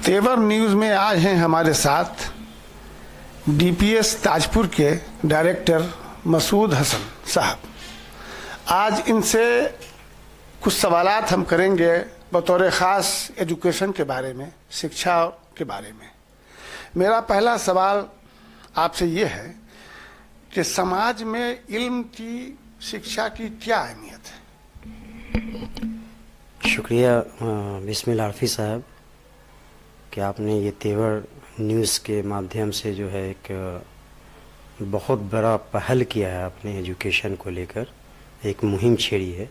तेवर न्यूज़ में आज हैं हमारे साथ डीपीएस ताजपुर के डायरेक्टर मसूद हसन साहब। आज इनसे कुछ सवालात हम करेंगे बतौर ख़ास एजुकेशन के बारे में, शिक्षा के बारे में। मेरा पहला सवाल आपसे ये है कि समाज में इल्म की, शिक्षा की क्या अहमियत है? शुक्रिया बिस्मिल्लाह हाफिज़ साहब कि आपने ये तेवर न्यूज़ के माध्यम से जो है एक बहुत बड़ा पहल किया है अपने एजुकेशन को लेकर, एक मुहिम छेड़ी है।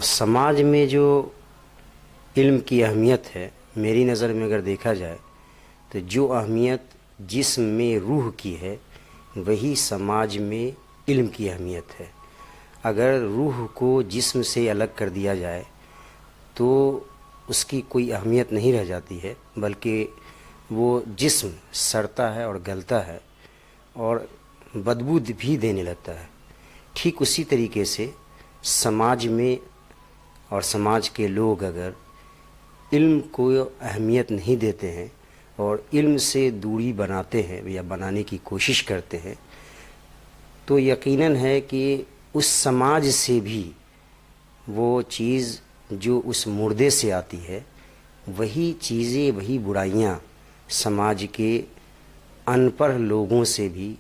समाज में जो इल्म की अहमियत है, मेरी नज़र में अगर देखा जाए तो जो अहमियत जिस्म में रूह की है वही समाज में इल्म की अहमियत है। अगर रूह को जिस्म से अलग कर दिया जाए तो उसकी कोई अहमियत नहीं रह जाती है, बल्कि वो जिस्म सड़ता है और गलता है और बदबू भी देने लगता है। ठीक उसी तरीके से समाज में और समाज के लोग अगर इल्म को अहमियत नहीं देते हैं और इल्म से दूरी बनाते हैं या बनाने की कोशिश करते हैं तो यकीनन है कि उस समाज से भी वो चीज़ जो उस मुर्दे से आती है, वही चीज़ें, वही बुराइयां समाज के अनपढ़ लोगों से भी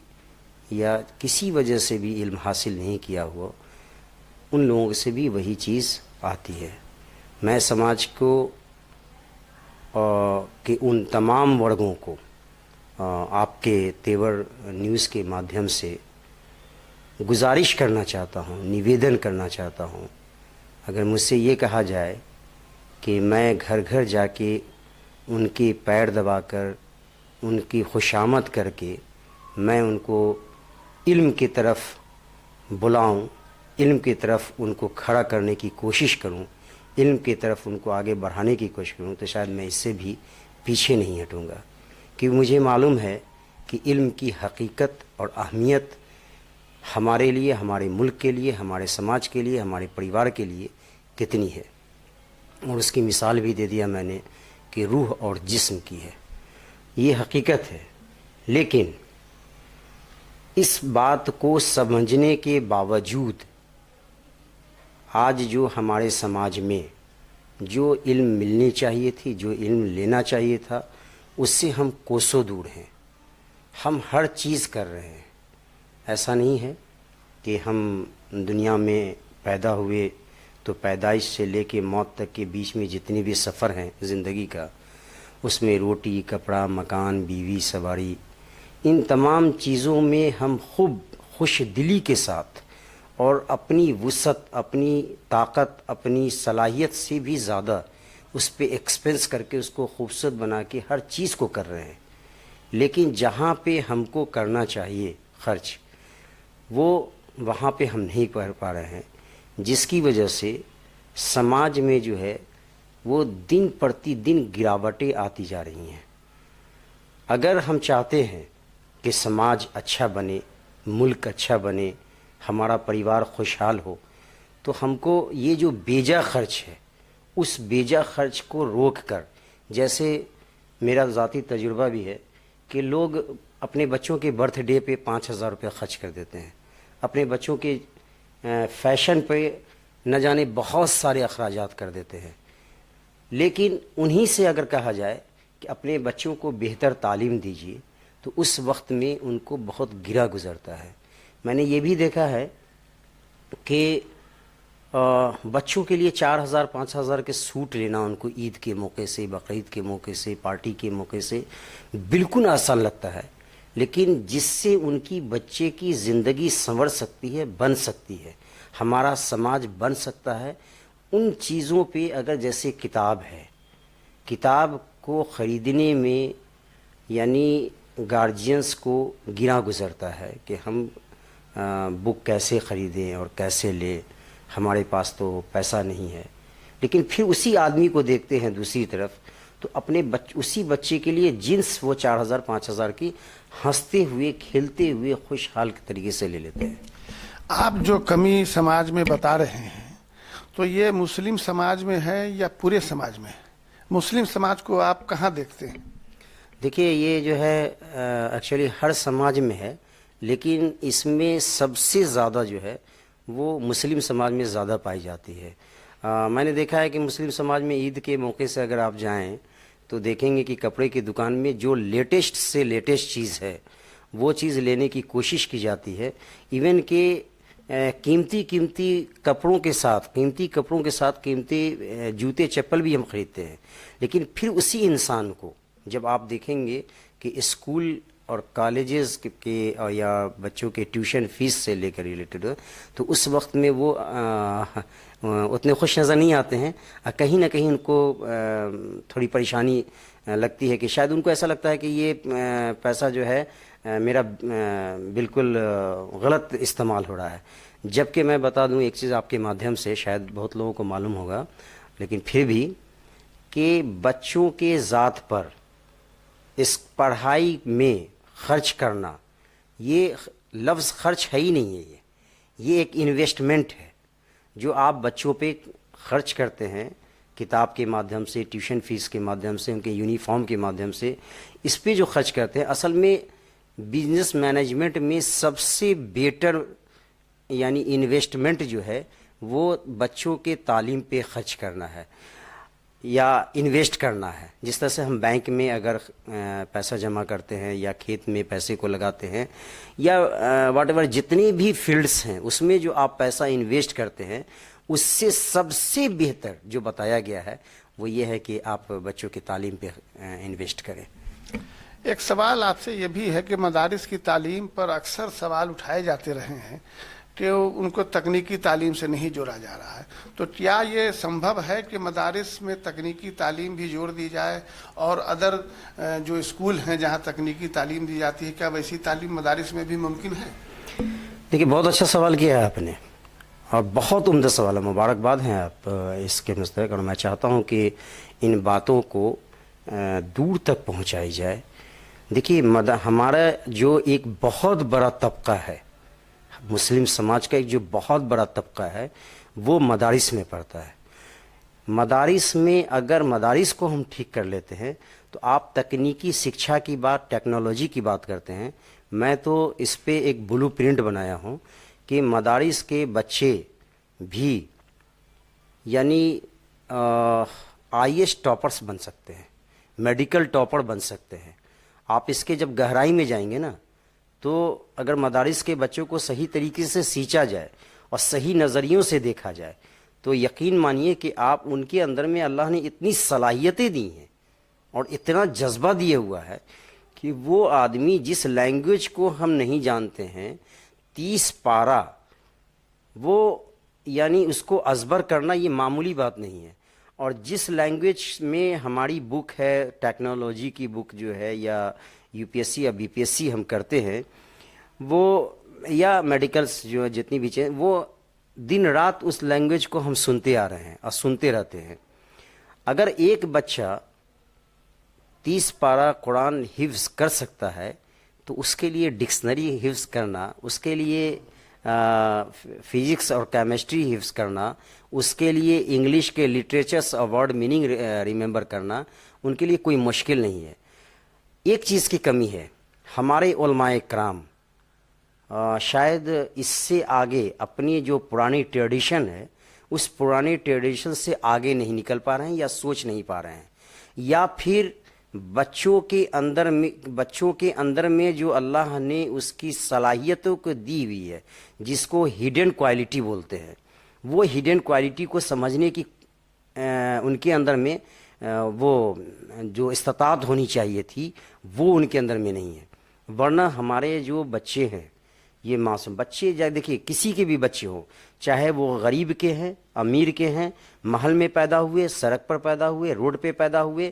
या किसी वजह से भी इल्म हासिल नहीं किया हुआ उन लोगों से भी वही चीज़ आती है। मैं समाज को के उन तमाम वर्गों को आपके तेवर न्यूज़ के माध्यम से गुजारिश करना चाहता हूँ, निवेदन करना चाहता हूँ। अगर मुझसे ये कहा जाए कि मैं घर घर जाके उनके पैर दबाकर, उनकी खुशामद करके मैं उनको इल्म की तरफ बुलाऊं, इल्म की तरफ उनको खड़ा करने की कोशिश करूं, इल्म की तरफ उनको आगे बढ़ाने की कोशिश करूं, तो शायद मैं इससे भी पीछे नहीं हटूंगा, क्योंकि मुझे मालूम है कि इल्म की हकीकत और अहमियत हमारे लिए, हमारे मुल्क के लिए, हमारे समाज के लिए, हमारे परिवार के लिए कितनी है। और उसकी मिसाल भी दे दिया मैंने कि रूह और जिस्म की है, ये हकीकत है। लेकिन इस बात को समझने के बावजूद आज जो हमारे समाज में जो इल्म मिलनी चाहिए थी, जो इल्म लेना चाहिए था, उससे हम कोसों दूर हैं। हम हर चीज़ कर रहे हैं। ऐसा नहीं है कि हम दुनिया में पैदा हुए तो पैदाइश से लेके मौत तक के बीच में जितने भी सफ़र हैं ज़िंदगी का, उसमें रोटी, कपड़ा, मकान, बीवी, सवारी, इन तमाम चीज़ों में हम खूब खुश दिली के साथ और अपनी वुसअत, अपनी ताकत, अपनी सलाहियत से भी ज़्यादा उस पे एक्सपेंस करके उसको खूबसूरत बना के हर चीज़ को कर रहे हैं। लेकिन जहाँ पे हमको करना चाहिए खर्च, वो वहाँ पे हम नहीं कर पा रहे हैं, जिसकी वजह से समाज में जो है वो दिन प्रतिदिन गिरावटें आती जा रही हैं। अगर हम चाहते हैं कि समाज अच्छा बने, मुल्क अच्छा बने, हमारा परिवार खुशहाल हो, तो हमको ये जो बेजा खर्च है उस बेजा खर्च को रोक कर, जैसे मेरा ज़ाती तजुर्बा भी है कि लोग अपने बच्चों के बर्थडे पे 5,000 रुपये खर्च कर देते हैं, अपने बच्चों के फैशन पे न जाने बहुत सारे अखराजात कर देते हैं। लेकिन उन्हीं से अगर कहा जाए कि अपने बच्चों को बेहतर तालीम दीजिए तो उस वक्त में उनको बहुत गिरा गुजरता है। मैंने ये भी देखा है कि बच्चों के लिए 4,000 5,000 के सूट लेना उनको ईद के मौके से, बकरीद के मौके से, पार्टी के मौके से बिल्कुल आसान लगता है, लेकिन जिससे उनकी बच्चे की ज़िंदगी संवर सकती है, बन सकती है, हमारा समाज बन सकता है, उन चीज़ों पे अगर जैसे किताब है, किताब को ख़रीदने में यानी गार्जियंस को गिरा गुजरता है कि हम बुक कैसे ख़रीदें और कैसे लें, हमारे पास तो पैसा नहीं है। लेकिन फिर उसी आदमी को देखते हैं दूसरी तरफ तो अपने उसी बच्चे के लिए जीन्स वो 4,000 5,000 की हंसते हुए, खेलते हुए, खुशहाल तरीके से ले लेते हैं। आप जो कमी समाज में बता रहे हैं तो ये मुस्लिम समाज में है या पूरे समाज में है? मुस्लिम समाज को आप कहाँ देखते हैं? देखिए, ये जो है एक्चुअली हर समाज में है, लेकिन इसमें सबसे ज़्यादा जो है वो मुस्लिम समाज में ज़्यादा पाई जाती है। मैंने देखा है कि मुस्लिम समाज में ईद के मौके से अगर आप जाएं तो देखेंगे कि कपड़े की दुकान में जो लेटेस्ट से लेटेस्ट चीज़ है वो चीज़ लेने की कोशिश की जाती है। इवन कि कीमती कपड़ों के साथ कीमती जूते चप्पल भी हम खरीदते हैं। लेकिन फिर उसी इंसान को जब आप देखेंगे कि स्कूल और कॉलेजेस के या बच्चों के ट्यूशन फीस से लेकर रिलेटेड, तो उस वक्त में वो उतने खुश नज़र नहीं आते हैं। कहीं ना कहीं उनको थोड़ी परेशानी लगती है कि शायद उनको ऐसा लगता है कि ये पैसा जो है मेरा बिल्कुल गलत इस्तेमाल हो रहा है। जबकि मैं बता दूं एक चीज़ आपके माध्यम से, शायद बहुत लोगों को मालूम होगा, लेकिन फिर भी, कि बच्चों के ज़ात पर इस पढ़ाई में खर्च करना, ये लफ्ज़ खर्च है ही नहीं है, ये एक इन्वेस्टमेंट है जो आप बच्चों पे खर्च करते हैं, किताब के माध्यम से, ट्यूशन फीस के माध्यम से, उनके यूनिफॉर्म के माध्यम से, इस पे जो खर्च करते हैं। असल में बिजनेस मैनेजमेंट में सबसे बेटर यानी इन्वेस्टमेंट जो है वो बच्चों के तालीम पे खर्च करना है या इन्वेस्ट करना है। जिस तरह से हम बैंक में अगर पैसा जमा करते हैं या खेत में पैसे को लगाते हैं या व्हाटएवर जितनी भी फील्ड्स हैं उसमें जो आप पैसा इन्वेस्ट करते हैं, उससे सबसे बेहतर जो बताया गया है वो ये है कि आप बच्चों की तालीम पे इन्वेस्ट करें। एक सवाल आपसे ये भी है कि मदारिस की तालीम पर अक्सर सवाल उठाए जाते रहे हैं कि उनको तकनीकी तालीम से नहीं जोड़ा जा रहा है, तो क्या ये संभव है कि मदारिस में तकनीकी तालीम भी जोड़ दी जाए और अदर जो स्कूल हैं जहाँ तकनीकी तालीम दी जाती है, क्या वैसी तालीम मदारिस में भी मुमकिन है? देखिए, बहुत अच्छा सवाल किया है आपने और बहुत उम्दा सवाल है। मुबारकबाद हैं आप इसके मुस्तक, और मैं चाहता हूँ कि इन बातों को दूर तक पहुँचाई जाए। देखिए, हमारा जो एक बहुत बड़ा तबका है, मुस्लिम समाज का एक जो बहुत बड़ा तबका है, वो मदारिस में पढ़ता है। मदारिस में अगर मदारिस को हम ठीक कर लेते हैं तो आप तकनीकी शिक्षा की बात, टेक्नोलॉजी की बात करते हैं। मैं तो इस पे एक ब्लू प्रिंट बनाया हूँ कि मदारिस के बच्चे भी यानी IAS टॉपर्स बन सकते हैं, मेडिकल टॉपर बन सकते हैं। आप इसके जब गहराई में जाएंगे ना, तो अगर मदारिस के बच्चों को सही तरीके से सींचा जाए और सही नज़रियों से देखा जाए तो यकीन मानिए कि आप उनके अंदर में अल्लाह ने इतनी सलाहियतें दी हैं और इतना जज्बा दिया हुआ है कि वो आदमी जिस लैंग्वेज को हम नहीं जानते हैं 30 पारा वो यानी उसको अज़बर करना ये मामूली बात नहीं है। और जिस लैंग्वेज में हमारी बुक है, टेक्नोलॉजी की बुक जो है या UPSC या BPSC हम करते हैं वो, या मेडिकल्स जो जितनी भी चीज़ें, वो दिन रात उस लैंग्वेज को हम सुनते आ रहे हैं और सुनते रहते हैं। अगर एक बच्चा 30 पारा कुरान हिफ्ज़ कर सकता है तो उसके लिए डिक्शनरी हिफ्ज़ करना, उसके लिए फिजिक्स और केमिस्ट्री हिफ्ज़ करना, उसके लिए इंग्लिश के लिटरेचर्स और वर्ड मीनिंग रिमेंबर करना उनके लिए कोई मुश्किल नहीं है। एक चीज़ की कमी है, हमारे उलमाए कराम शायद इससे आगे अपनी जो पुरानी ट्रेडिशन है उस पुरानी ट्रेडिशन से आगे नहीं निकल पा रहे हैं या सोच नहीं पा रहे हैं, या फिर बच्चों के अंदर में जो अल्लाह ने उसकी सलाहियतों को दी हुई है जिसको हिडन क्वालिटी बोलते हैं, वो हिडन क्वालिटी को समझने की उनके अंदर में वो जो इस्तात होनी चाहिए थी वो उनके अंदर में नहीं है। वरना हमारे जो बच्चे हैं, ये मासूम बच्चे, देखिए किसी के भी बच्चे हों, चाहे वो गरीब के हैं, अमीर के हैं, महल में पैदा हुए, सड़क पर पैदा हुए, रोड पे पैदा हुए,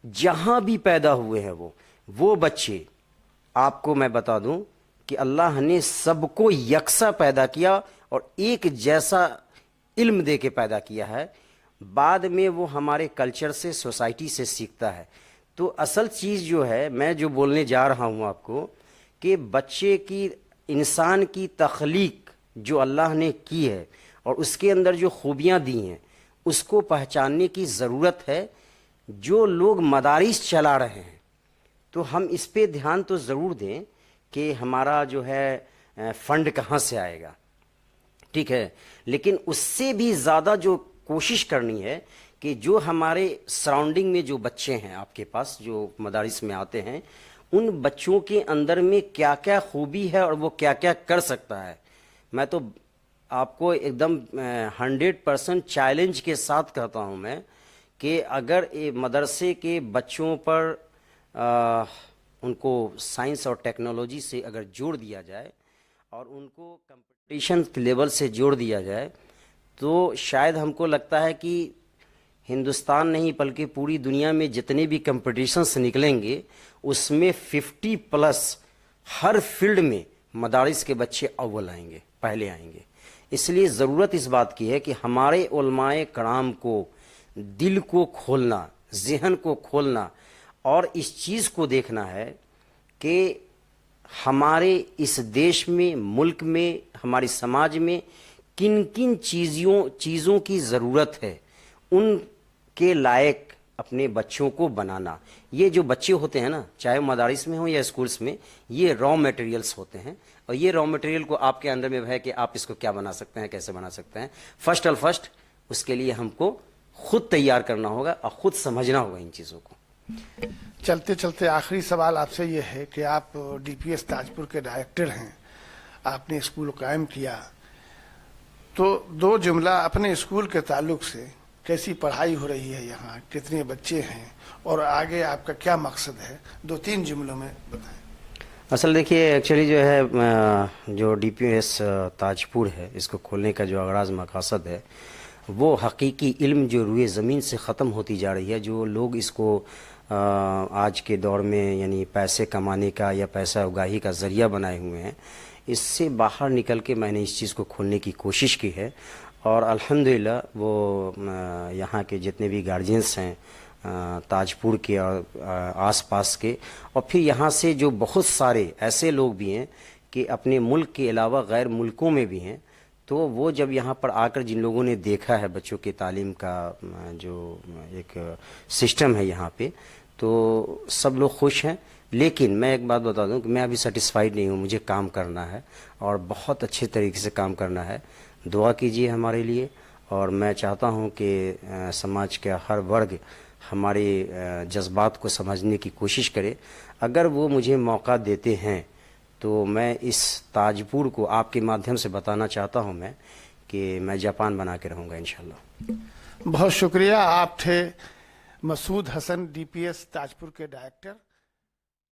जहाँ भी पैदा हुए हैं वो बच्चे, आपको मैं बता दूं कि अल्लाह ने सबको यकसा पैदा किया और एक जैसा इल्म दे के पैदा किया है। बाद में वो हमारे कल्चर से, सोसाइटी से सीखता है। तो असल चीज़ जो है, मैं जो बोलने जा रहा हूँ आपको, कि बच्चे की, इंसान की तख्लीक जो अल्लाह ने की है और उसके अंदर जो खूबियाँ दी हैं उसको पहचानने की ज़रूरत है। جو لوگ مدارس چلا رہے ہیں تو ہم اس پہ دھیان تو ضرور دیں کہ ہمارا جو ہے فنڈ کہاں سے آئے گا، ٹھیک ہے، لیکن اس سے بھی زیادہ جو کوشش کرنی ہے کہ جو ہمارے سراؤنڈنگ میں جو بچے ہیں آپ کے پاس جو مدارس میں آتے ہیں، ان بچوں کے اندر میں کیا کیا خوبی ہے اور وہ کیا کیا کر سکتا ہے. میں تو آپ کو ایک دم 100% چیلنج کے ساتھ کہتا ہوں میں کہ اگر مدرسے کے بچوں پر ان کو سائنس اور ٹیکنالوجی سے اگر جوڑ دیا جائے اور ان کو کمپٹیشن لیول سے جوڑ دیا جائے تو شاید ہم کو لگتا ہے کہ ہندوستان نہیں بلکہ پوری دنیا میں جتنے بھی کمپٹیشنس نکلیں گے اس میں 50+ ہر فیلڈ میں مدارس کے بچے اول آئیں گے، پہلے آئیں گے. اس لیے ضرورت اس بات کی ہے کہ ہمارے علماء کرام کو دل کو کھولنا، ذہن کو کھولنا اور اس چیز کو دیکھنا ہے کہ ہمارے اس دیش میں، ملک میں، ہمارے سماج میں کن کن چیزوں کی ضرورت ہے، ان کے لائق اپنے بچوں کو بنانا. یہ جو بچے ہوتے ہیں نا، چاہے مدارس میں ہوں یا اسکولس میں، یہ را میٹیریلز ہوتے ہیں اور یہ را میٹیریل کو آپ کے اندر میں ہے کہ آپ اس کو کیا بنا سکتے ہیں، کیسے بنا سکتے ہیں. فرسٹ اس کے لیے ہم کو خود تیار کرنا ہوگا اور خود سمجھنا ہوگا ان چیزوں کو. چلتے چلتے آخری سوال آپ سے یہ ہے کہ آپ ڈی پی ایس تاجپور کے ڈائریکٹر ہیں، آپ نے اسکول قائم کیا، تو 2 جملہ اپنے اسکول کے تعلق سے، کیسی پڑھائی ہو رہی ہے یہاں، کتنے بچے ہیں اور آگے آپ کا کیا مقصد ہے، 2-3 جملوں میں بتائیں. اصل دیکھیے ایکچولی جو ہے جو ڈی پی ایس تاجپور ہے، اس کو کھولنے کا جو اغراض مقاصد ہے وہ حقیقی علم جو روئے زمین سے ختم ہوتی جا رہی ہے. جو لوگ اس کو آج کے دور میں یعنی پیسے کمانے کا یا پیسہ اگاہی کا ذریعہ بنائے ہوئے ہیں، اس سے باہر نکل کے میں نے اس چیز کو کھولنے کی کوشش کی ہے. اور الحمدللہ وہ یہاں کے جتنے بھی گارجینس ہیں تاجپور کے اور آس پاس کے، اور پھر یہاں سے جو بہت سارے ایسے لوگ بھی ہیں کہ اپنے ملک کے علاوہ غیر ملکوں میں بھی ہیں، تو وہ جب یہاں پر آ کر جن لوگوں نے دیکھا ہے بچوں کی تعلیم کا جو ایک سسٹم ہے یہاں پہ، تو سب لوگ خوش ہیں. لیکن میں ایک بات بتا دوں کہ میں ابھی سیٹسفائیڈ نہیں ہوں، مجھے کام کرنا ہے اور بہت اچھے طریقے سے کام کرنا ہے. دعا کیجیے ہمارے لیے، اور میں چاہتا ہوں کہ سماج کا ہر ورگ ہمارے جذبات کو سمجھنے کی کوشش کرے. اگر وہ مجھے موقع دیتے ہیں تو میں اس تاجپور کو آپ کے مادھیم سے بتانا چاہتا ہوں میں کہ میں جاپان بنا کے رہوں گا انشاءاللہ. بہت شکریہ. آپ تھے مسعود حسن، ڈی پی ایس تاجپور کے ڈائریکٹر.